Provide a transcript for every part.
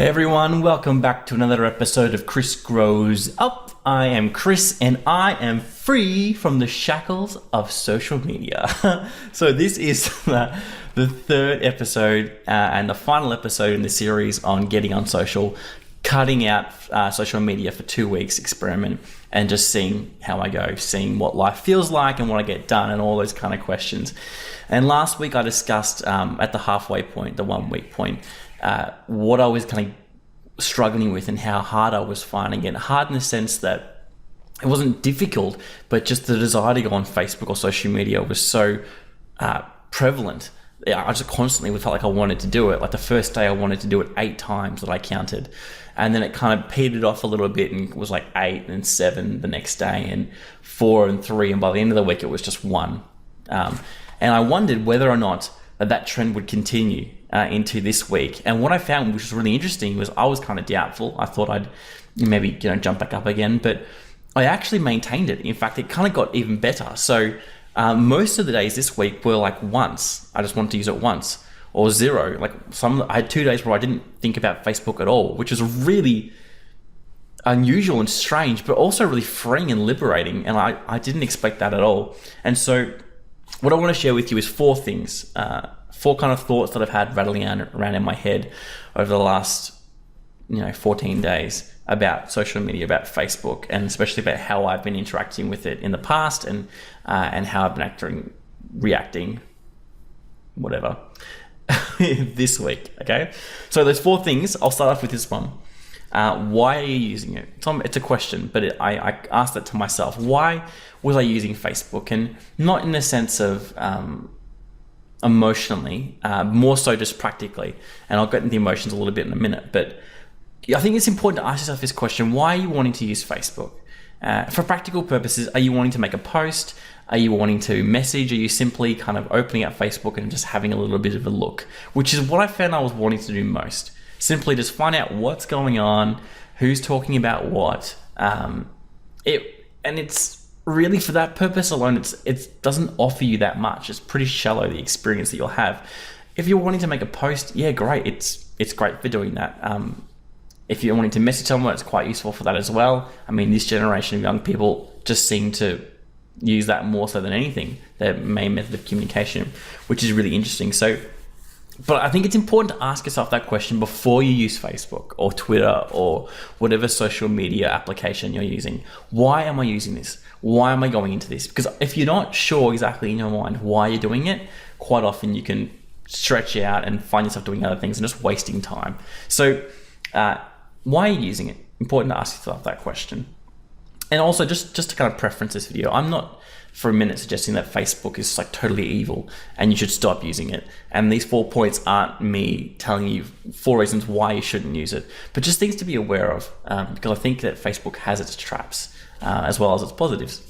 Hey everyone, welcome back to another episode of Chris Grows Up. I am Chris and I am free from the shackles of social media. So this is the third episode and the final episode in the series on getting unsocial, cutting out social media for 2 weeks experiment and just seeing how I go, seeing what life feels like and what I get done and all those kind of questions. And last week I discussed at the halfway point, the 1 week point, what I was kind of struggling with and how hard I was finding it. Hard in the sense that it wasn't difficult, but just the desire to go on Facebook or social media was so prevalent. I just constantly felt like I wanted to do it. Like the first day I wanted to do it 8 times that I counted. And then it kind of petered off a little bit and was like 8 and 7 the next day and 4 and 3. And by the end of the week, it was just 1. And I wondered whether or not that trend would continue into this week. And what I found, which was really interesting, was I was kind of doubtful. I thought I'd maybe jump back up again, but I actually maintained it. In fact, it kind of got even better. So most of the days this week were like once. I just wanted to use it once, or 0. Like I had 2 days where I didn't think about Facebook at all, which is really unusual and strange, but also really freeing and liberating. And I didn't expect that at all. And so what I want to share with you is 4 things, 4 kind of thoughts that I've had rattling around in my head over the last 14 days about social media, about Facebook, and especially about how I've been interacting with it in the past and how I've been reacting, whatever, this week. Okay, so there's 4 things. I'll start off with this one. Why are you using it? It's a question, but I asked it to myself. Why was I using Facebook? And not in the sense of emotionally, more so just practically. And I'll get into the emotions a little bit in a minute. But I think it's important to ask yourself this question. Why are you wanting to use Facebook? For practical purposes, are you wanting to make a post? Are you wanting to message? Are you simply kind of opening up Facebook and just having a little bit of a look? Which is what I found I was wanting to do most. Simply just find out what's going on, who's talking about what. It's really for that purpose alone. It doesn't offer you that much. It's pretty shallow, the experience that you'll have. If you're wanting to make a post, yeah, great. It's great for doing that. If you're wanting to message someone, it's quite useful for that as well. I mean, this generation of young people just seem to use that more so than anything, their main method of communication, which is really interesting. But I think it's important to ask yourself that question before you use Facebook or Twitter or whatever social media application you're using. Why am I using this? Why am I going into this? Because if you're not sure exactly in your mind why you're doing it, quite often you can stretch out and find yourself doing other things and just wasting time. So why are you using it? Important to ask yourself that question. And also just to kind of preference this video, I'm not for a minute suggesting that Facebook is like totally evil and you should stop using it. And these 4 points aren't me telling you 4 reasons why you shouldn't use it, but just things to be aware of, because I think that Facebook has its traps as well as its positives.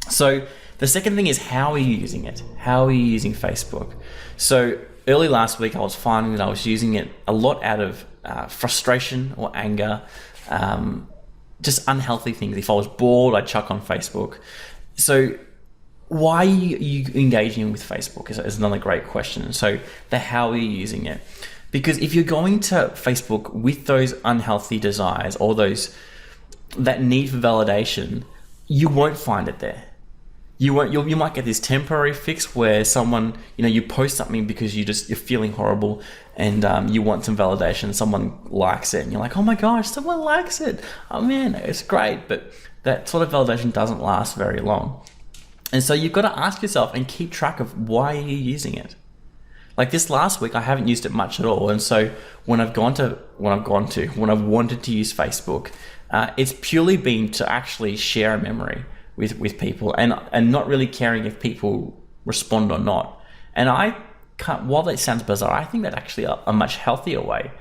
So the second thing is, how are you using it? How are you using Facebook? So early last week, I was finding that I was using it a lot out of frustration or anger, just unhealthy things. If I was bored, I'd chuck on Facebook. So why are you engaging with Facebook is another great question. So how are you using it? Because if you're going to Facebook with those unhealthy desires or that need for validation, you won't find it there. You might get this temporary fix where someone, you post something because you're feeling horrible and you want some validation. Someone likes it and you're like, oh my gosh, someone likes it. Oh man, it's great. But that sort of validation doesn't last very long. And so you've got to ask yourself and keep track of why are you using it. Like this last week, I haven't used it much at all. And so when I've wanted to use Facebook, it's purely been to actually share a memory with people and not really caring if people respond or not. And while that sounds bizarre, I think that's actually a much healthier way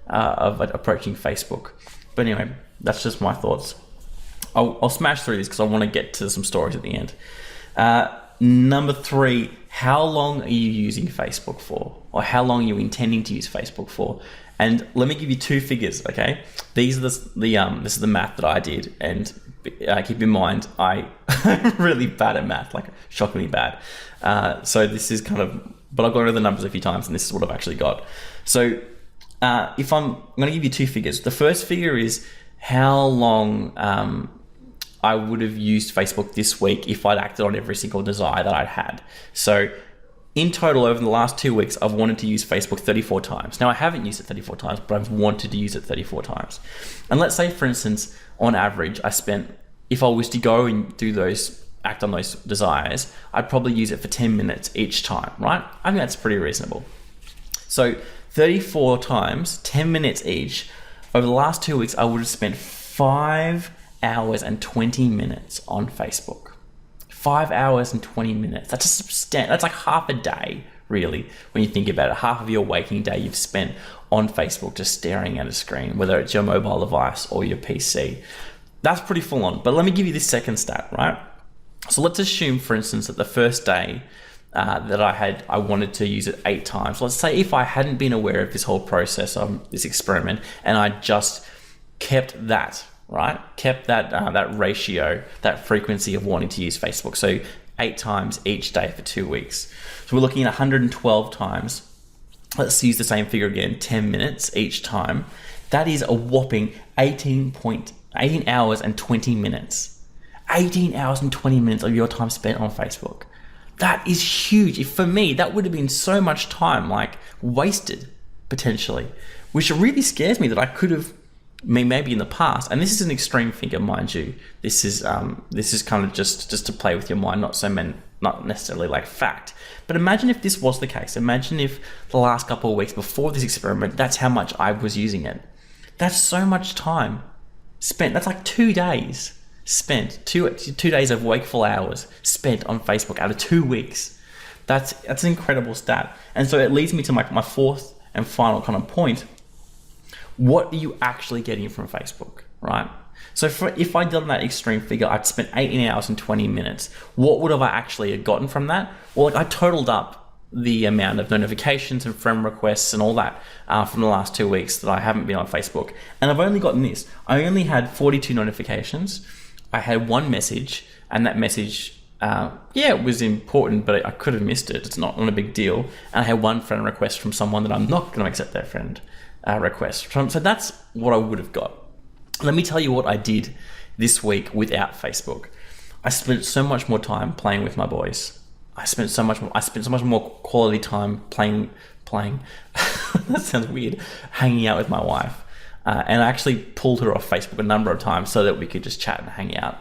of approaching Facebook. But anyway, that's just my thoughts. I'll smash through this because I want to get to some stories at the end. Number 3, how long are you using Facebook for? Or how long are you intending to use Facebook for? And let me give you 2 figures, okay? These are this is the math that I did, and keep in mind I'm really bad at math, like shockingly bad. So this is but I'll go over the numbers a few times, and this is what I've actually got. So if I'm going to give you two figures. The first figure is how long I would have used Facebook this week if I'd acted on every single desire that I'd had. So in total, over the last 2 weeks, I've wanted to use Facebook 34 times. Now, I haven't used it 34 times, but I've wanted to use it 34 times. And let's say, for instance, on average, if I was to go and act on those desires, I'd probably use it for 10 minutes each time, right? I think that's pretty reasonable. So 34 times, 10 minutes each. Over the last 2 weeks, I would have spent 5 hours and 20 minutes on Facebook. 5 hours and 20 minutes. That's like half a day, really, when you think about it. Half of your waking day you've spent on Facebook just staring at a screen, whether it's your mobile device or your PC. That's pretty full on. But let me give you this second stat, right? So let's assume, for instance, that the first day that I wanted to use it 8 times. Let's say if I hadn't been aware of this whole process of this experiment and I just kept that, right? Kept that ratio, that frequency of wanting to use Facebook. So 8 times each day for 2 weeks. So we're looking at 112 times. Let's use the same figure again, 10 minutes each time. That is a whopping 18 hours and 20 minutes. 18 hours and 20 minutes of your time spent on Facebook. That is huge. For me, that would have been so much time wasted potentially, which really scares me that I could have maybe in the past. And this is an extreme figure, mind you. This is kind of just to play with your mind, not necessarily like fact. But imagine if this was the case. Imagine if the last couple of weeks before this experiment, that's how much I was using it. That's so much time spent. That's like 2 days spent, two days of wakeful hours spent on Facebook out of 2 weeks. That's an incredible stat. And so it leads me to my fourth and final kind of point. What are you actually getting from Facebook, right? So if I'd done that extreme figure, I'd spent 18 hours and 20 minutes. What would have I actually gotten from that? Well, I totaled up the amount of notifications and friend requests and all that from the last 2 weeks that I haven't been on Facebook. And I've only gotten this. I only had 42 notifications. I had one message, and that message, it was important, but I could have missed it. It's not a big deal. And I had one friend request from someone that I'm not going to accept their friend request from. So that's what I would have got. Let me tell you what I did this week without Facebook. I spent so much more time playing with my boys. I spent so much more quality time playing. That sounds weird. Hanging out with my wife. And I actually pulled her off Facebook a number of times so that we could just chat and hang out.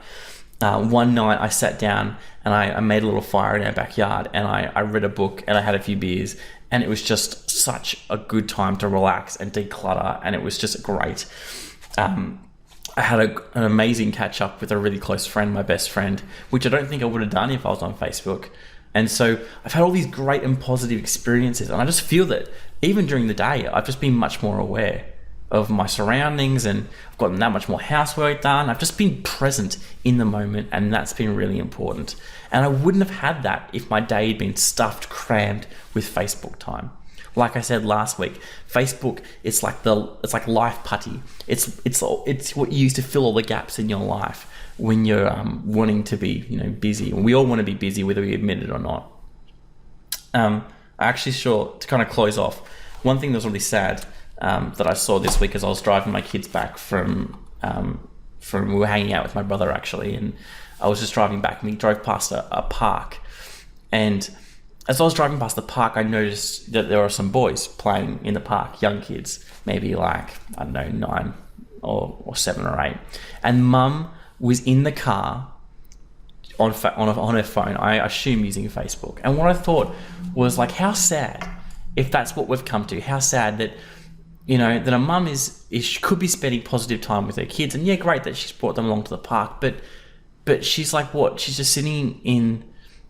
One night I sat down and I made a little fire in our backyard, and I read a book and I had a few beers, and it was just such a good time to relax and declutter, and it was just great. I had an amazing catch up with a really close friend, my best friend, which I don't think I would have done if I was on Facebook. And so I've had all these great and positive experiences, and I just feel that even during the day, I've just been much more aware of my surroundings, and I've gotten that much more housework done. I've just been present in the moment, and that's been really important. And I wouldn't have had that if my day had been stuffed, crammed with Facebook time. Like I said last week, Facebook, it's like life putty. It's what you use to fill all the gaps in your life when you're wanting to be busy. And we all want to be busy, whether we admit it or not. I actually saw, to kind of close off, one thing that was really sad that I saw this week as I was driving my kids back from we were hanging out with my brother actually, and I was just driving back, and we drove past a park, and as I was driving past the park, I noticed that there were some boys playing in the park, young kids, maybe like, I don't know, 9 or 7 or 8, and Mum was in the car on her phone, I assume using Facebook. And what I thought was like, how sad if that's what we've come to. How sad that that a mum could be spending positive time with her kids, and yeah, great that she's brought them along to the park, but she's like, what? She's just sitting in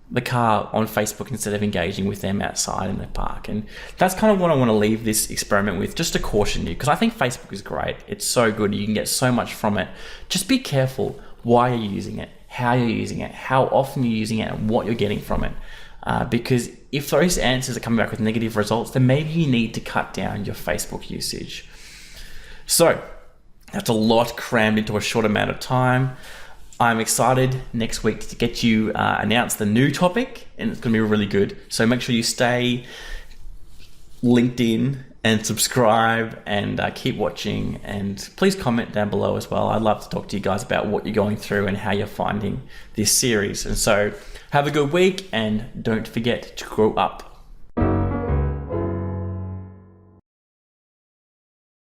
the car on Facebook instead of engaging with them outside in the park. And that's kind of what I want to leave this experiment with, just to caution you, because I think Facebook is great. It's so good. You can get so much from it. Just be careful why you're using it, how you're using it, how often you're using it, and what you're getting from it. Because if those answers are coming back with negative results, then maybe you need to cut down your Facebook usage. So that's a lot crammed into a short amount of time. I'm excited next week to get you announce the new topic, and it's going to be really good. So make sure you stay LinkedIn and subscribe and keep watching. And please comment down below as well. I'd love to talk to you guys about what you're going through and how you're finding this series. And so have a good week, and don't forget to grow up.